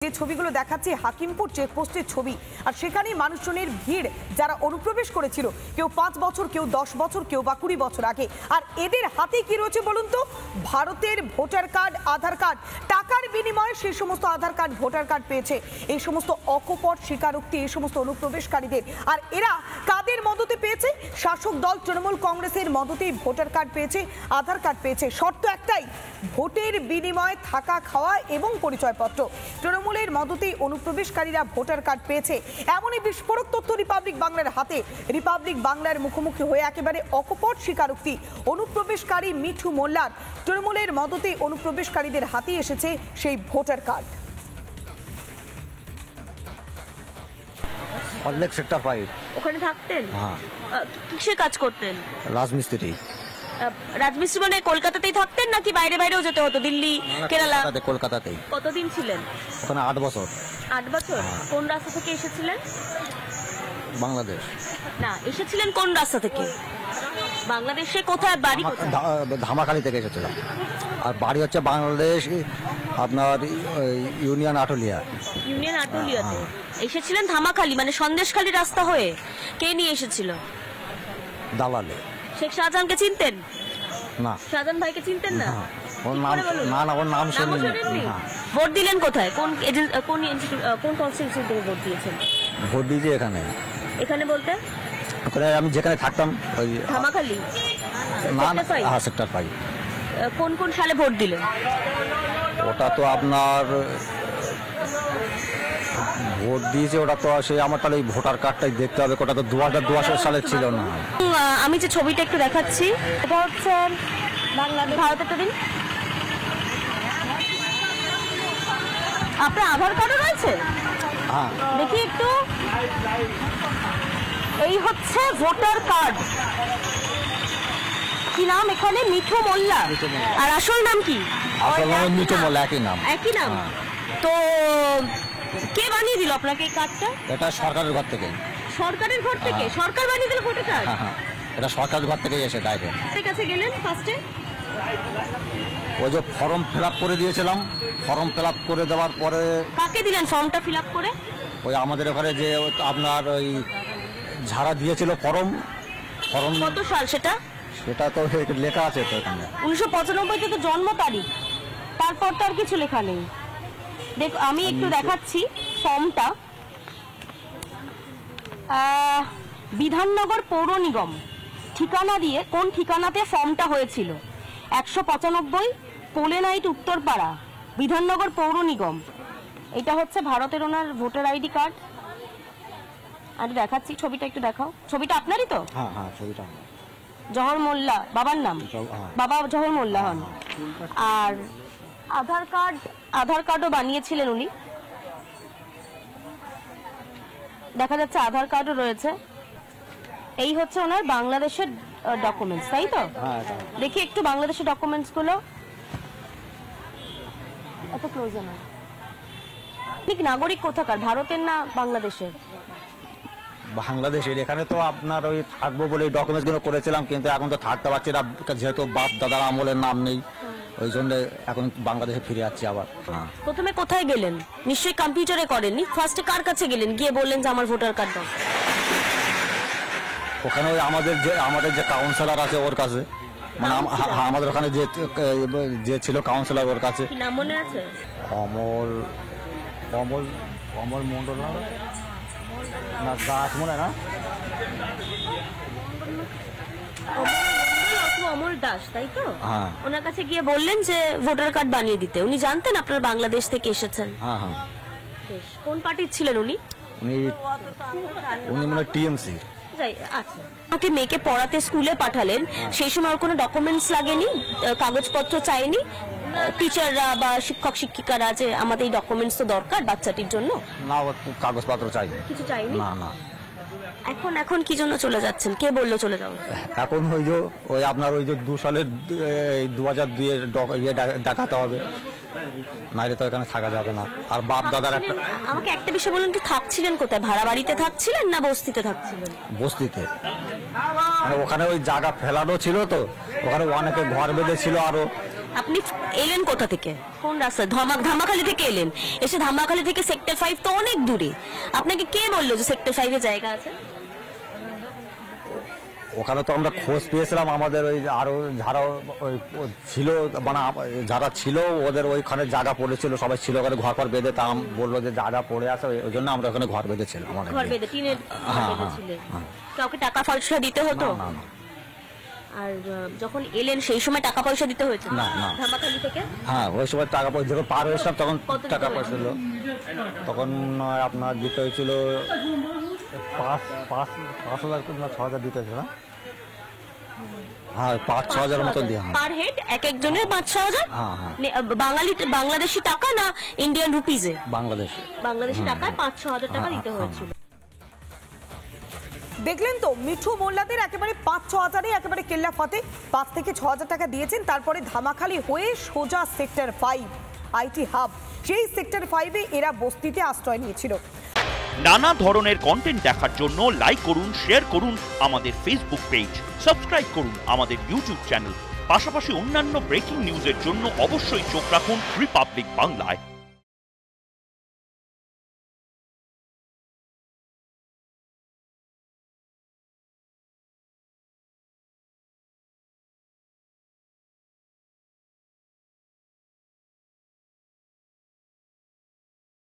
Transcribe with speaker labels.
Speaker 1: যে ছবিগুলো দেখাচ্ছে হাকিমপুর চেকপোস্টের ছবি, আর সেখানে মানুষজনের ভিড় যারা অনুপ্রবেশ করেছিল, কেউ 5 বছর, কেউ 10 বছর, কেউ বা 20 বছর আগে। আর এদের হাতে কি রয়েছে বলুন তো? ভারতের ভোটার কার্ড, আধার কার্ড। টাকার বিনিময়ে সেই সমস্ত আধার কার্ড, ভোটার কার্ড পেয়েছে এই সমস্ত অকপট স্বীকারোক্তি, এই সমস্ত অনুপ্রবেশকারীদের। আর এরা কাদের মদতে পেয়েছে? শাসক দল তৃণমূল কংগ্রেসের মদতেই ভোটার কার্ড পেয়েছে, আধার কার্ড পেয়েছে। শর্ত একটাই, ভোটের বিনিময়ে থাকা, খাওয়া এবং পরিচয়পত্র। তৃণমূলের মদতেই অনুপ্রবেশকারীরা ভোটার কার্ড পেয়েছে। এমনই বিস্ফোরক তথ্য রিপাবলিক বাংলার হাতে। রিপাবলিক বাংলার মুখোমুখি হয়ে একেবারে অকপট স্বীকারোক্তি অনুপ্রবেশকারী মিঠু মোল্লার। তৃণমূলের মদতেই অনুপ্রবেশকারীদের হাতে এসেছে সেই ভোটার কার্ড।
Speaker 2: অনেক সেক্টর 5
Speaker 3: ওখানে থাকতেন?
Speaker 2: হ্যাঁ।
Speaker 3: কিসের কাজ করতেন?
Speaker 2: রাজমিস্ত্রি।
Speaker 3: রাজমিস্ত্রি মানে কলকাতাতেই থাকতেন নাকি বাইরে বাইরেও যেতে হতো? দিল্লি, কেরালা?
Speaker 2: কলকাতাতেই।
Speaker 3: কতদিন ছিলেন
Speaker 2: ওখানে? 8 বছর।
Speaker 3: 8 বছর। কোন রাস্তা থেকে এসেছিলেন?
Speaker 2: বাংলাদেশ।
Speaker 3: না, এসেছিলেন কোন রাস্তা থেকে? বাংলাদেশে কোথায় বাড়ি?
Speaker 2: ধামাখালি থেকে এসেছিলাম। আর বাড়ি হচ্ছে বাংলাদেশ, আপনার ইউনিয়ন আটলিয়া।
Speaker 3: ইউনিয়ন আটলিয়াতে এসেছিলেন ধামাখালি মানে সন্দেশখালি রাস্তা হয়ে। কে নিয়ে এসেছিল?
Speaker 2: দালালে।
Speaker 3: শেখ শাহজাহানকে চিনতেন?
Speaker 2: না।
Speaker 3: শাহজাহান ভাইকে চিনতেন না?
Speaker 2: ওর নাম না, ওর নাম শুনিনি।
Speaker 3: ভোট দিলেন কোথায়? কোন কনস্টিটিউশন থেকে ভোট দিয়েছেন?
Speaker 2: ভোট দিয়েছি এখানে।
Speaker 3: এখানে বলতে
Speaker 2: ওখানে আমি যেখানে থাকতাম ওই
Speaker 3: ধামাখালি।
Speaker 2: না, হ্যাঁ, সেক্টর 5।
Speaker 3: কোন কোন সালে ভোট দিলেন?
Speaker 2: ওটা তো আপনার ভোট দিয়েছে, ওটা তো সেই আমার তাহলে ভোটার কার্ডটাই দেখতে হবে। ওটা তো 2002 সালে ছিল না।
Speaker 3: আমি যে ছবিটা একটু দেখাচ্ছি, এটা হচ্ছে বাংলাদেশ। ভারতের দিন আপনার আধার কার্ডও রয়েছে?
Speaker 2: হ্যাঁ,
Speaker 3: দেখি একটু। এই হচ্ছে ভোটার কার্ড। কি নাম এখানে? মিঠু মোল্লা। আর আসল নাম কি?
Speaker 2: আসল নাম মিঠু মোল্লা। একই নাম।
Speaker 3: একই নাম। তো কে বানিয়ে দিল আপনাকে এই কার্ডটা?
Speaker 2: এটা সরকারের ঘর থেকে।
Speaker 3: সরকারের ঘর থেকে? সরকার বানিয়ে দিল ভোটার কার্ড?
Speaker 2: হ্যাঁ, এটা সরকারের ঘর থেকে এসে ডাইরেক্ট।
Speaker 3: কার কাছে গেলেন ফার্স্টে?
Speaker 2: ওই যে ফর্ম ফিল আপ করে দিয়েছিলাম, ফর্ম ফিল আপ করে দেওয়ার পরে।
Speaker 3: কাকে দিলেন ফর্মটা ফিল আপ করে?
Speaker 2: ওই আমাদের ওখানে যে আপনার ওই ঝাড়া দিয়েছিল ফর্ম।
Speaker 3: কত সাল সেটা?
Speaker 2: সেটা তো লেখা আছে তো এখানে।
Speaker 3: 1995 তো জন্ম তারিখ, তারপর তো আর কিছু লেখা নেই। দেখ, আমি একটু দেখাচ্ছি ফর্মটা। বিধাননগর পৌর নিগম ঠিকানা দিয়ে, কোন ঠিকানাতে ফর্মটা হয়েছিল? 195 পোলেনাইট উত্তরপাড়া, বিধাননগর পৌর নিগম। এটা হচ্ছে ভারতের ওনার ভোটার আইডি কার্ড। আর দেখাচ্ছি ছবিটা, একটু দেখাও। ছবিটা আপনারই তো?
Speaker 2: হ্যাঁ, ছবিটা
Speaker 3: জহর মোল্লা বাবার নাম। বাবা জহর মোল্লা হন। আর আধার কার্ডও বানিয়েছিলেন উনি। দেখা যাচ্ছে আধার কার্ডও রয়েছে। এই হচ্ছে ওনার বাংলাদেশের ডকুমেন্টস, তাই তো? দেখি একটু বাংলাদেশের ডকুমেন্টস গুলো। এত ক্লোজে না। ঠিক নাগরিক কোথাকার, ভারতের না বাংলাদেশের?
Speaker 2: বাংলাদেশের। এখানে তো আপনার ওই থাকবো বলে ডকুমেন্টস গুলো করেছিলাম, কিন্তু এখন তো থাকতে পারছি না, যেহেতু বাপ দাদার আমলের নাম নেই, ওই জন্য এখন বাংলাদেশে ফিরে যাচ্ছি আবার।
Speaker 3: প্রথমে কোথায় গেলেন? নিশ্চয়ই কম্পিউটারে করেননি। ফার্স্টে কার কাছে গেলেন, গিয়ে বললেন যে আমার ভোটার কার্ড দাও?
Speaker 2: ওখানে ওই আমাদের যে কাউন্সিলর আছে ওর কাছে, মানে আমাদের ওখানে যে ছিল কাউন্সিলর, ওর কাছে।
Speaker 3: কি নাম মনে আছে?
Speaker 2: অমল মন্ডল না গাছ মনে না?
Speaker 3: অমল দাস, তাই তো?
Speaker 2: হ্যাঁ।
Speaker 3: ওনার কাছে গিয়ে বললেন যে ভোটার কার্ড বানিয়ে দিতে। উনি জানতেন আপনার বাংলাদেশ থেকে এসেছেন?
Speaker 2: হ্যাঁ।
Speaker 3: কোন পার্টির ছিলেন উনি?
Speaker 2: উনি মানে টিএমসি।
Speaker 3: আচ্ছা, আমাকে মেয়েকে পড়াতে স্কুলে পাঠালেন, সেই সময় কোনো ডকুমেন্টস লাগেনি, কাগজপত্র চাইনি? টিচাররা বা শিক্ষক শিক্ষিকারা যে আমাদের এই ডকুমেন্টস তো দরকার বাচ্চাটির জন্য?
Speaker 2: না, কাগজপত্র চাইনি।
Speaker 3: কিছু চাইনি?
Speaker 2: না।
Speaker 3: এখন কি জন্য চলে যাচ্ছেন? কে বললো চলে যাও?
Speaker 2: এখন ওই আপনার ওই যে 2 সালের 2002 দেখাতে হবে, নাইলে তো এখানে থাকা যাবে না। আর বাপ দাদার
Speaker 3: আমাকে একটা বিষয় বলুন, কি থাকছিলেন কোথায়? ভাড়া বাড়িতে থাকছিলেন না বস্তিতে থাকছিলেন?
Speaker 2: বস্তিতে। মানে ওখানে ওই জায়গা ফেলানো ছিল তো, ওখানে অনেকে ঘর বেঁধেছিল, আরো
Speaker 3: আপনি এলেন কোথা থেকে, কোন রাস্তায়? ধামাখালি থেকে এলেন, এসে ধামাখালি থেকে সেক্টর 5 তো অনেক দূরে, আপনাকে কে বললো যে সেক্টর 5 এ জায়গা আছে?
Speaker 2: ওখানে তো আমরা খোঁজ পেয়েছিলাম, আমাদের ওই আরো যারা ওই ছিল মানে যারা ছিল ওদের ওইখানে জায়গা পড়েছিল, সবাই ছিল ওখানে ঘর বেঁধে, তা বললো যে জায়গা পড়ে আছে, ওই জন্য আমরা ওখানে ঘর বেঁধেছিলাম।
Speaker 3: ঘর বেঁধে টিনের ঘর বেঁধেছিলেন? কাউকে টাকা পয়সা দিতে হতো?
Speaker 2: না না।
Speaker 3: আর যখন এলেন সেই সময় টাকা পয়সা দিতে হয়েছে?
Speaker 2: না না।
Speaker 3: ধামাখালি থেকে?
Speaker 2: হ্যাঁ, ওই সময় টাকা পয়সা যখন পার হয়েছিলাম তখন
Speaker 3: কত দিতে
Speaker 2: টাকা পয়সা ছিল, তখন আপনার দিতে হয়েছিল 5,000 না 6,000 দিতে হয়েছিল। হ্যাঁ, 5-6 মতন দিয়ে।
Speaker 3: পার হেড এক একজনের 5-6
Speaker 2: হ্যাঁ হ্যাঁ।
Speaker 3: বাংলাদেশি টাকা না ইন্ডিয়ান রুপিজে?
Speaker 2: বাংলাদেশি
Speaker 3: টাকায় 5-6 টাকা দিতে হয়েছিল।
Speaker 1: দেখলেন তো মিঠু মোল্লাদের একেবারে 5-6 হাজারে একেবারে কেল্লা ফাতে 5 থেকে 6 হাজার টাকা দিয়েছেন, তারপরে ধামাখালি হয়ে সোজা সেক্টর 5 আইটি হাব, সেই সেক্টর 5-এ এরা বস্তিতে আশ্রয় নিয়েছিল।
Speaker 4: নানা ধরনের কন্টেন্ট দেখার জন্য লাইক করুন, শেয়ার করুন আমাদের ফেসবুক পেজ, সাবস্ক্রাইব করুন আমাদের ইউটিউব চ্যানেল। পাশাপাশি অন্যান্য ব্রেকিং নিউজের জন্য অবশ্যই চোখ রাখুন রিপাবলিক বাংলায়।